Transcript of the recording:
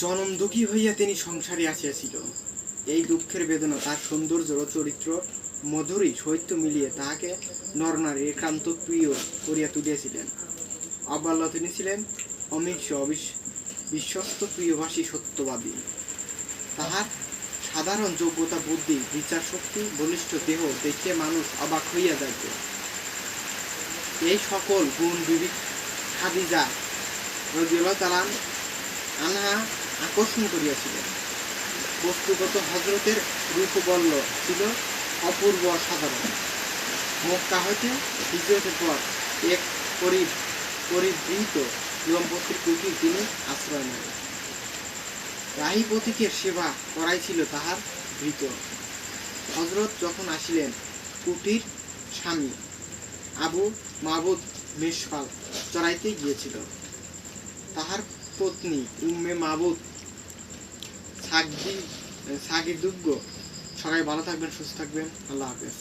জনম দুঃখী হইয়া তিনি সংসারে আসিয়াছিল। এই দুঃখের বেদনা তার সৌন্দর্য ও চরিত্র মধুরী সহিত মিলিয়ে তাহাকে নরনারীর একান্ত প্রিয় করিয়া তুলিয়াছিলেন। অবাল্য তিনি ছিলেন অমিশ্র বিশ্বস্ত প্রিয়ভাষী সত্যবাদী। তাহার সাধারণ যোগ্যতা, বুদ্ধি, বিচার শক্তি, বলিষ্ঠ দেহ দেখিয়ে মানুষ অবাক হইয়া যাইত। এই সকল গুণ বিবি খাদিজা রাদিয়াল্লাহু তাআলা আনহা আকর্ষণ করিয়াছিলেন। বস্তুগত হযরতের রূপবল্ল ছিল অপূর্ব অসাধারণ। মক্কা হইতে হিজরতের পর এক পরিবৃত দম্পতির কুটির তিনি আশ্রয় নেন। রাহি পথিকের সেবা করাই ছিল তাহার ভৃত। হযরত যখন আসিলেন, কুটির স্বামী আবু মাবুদ মেষপাল চড়াইতে গিয়েছিল। তাহার পত্নী উম্মে মাবুদ সাগিদুগ্গ। সবাই ভালো থাকবেন, সুস্থ থাকবেন। আল্লাহ হাফেজ।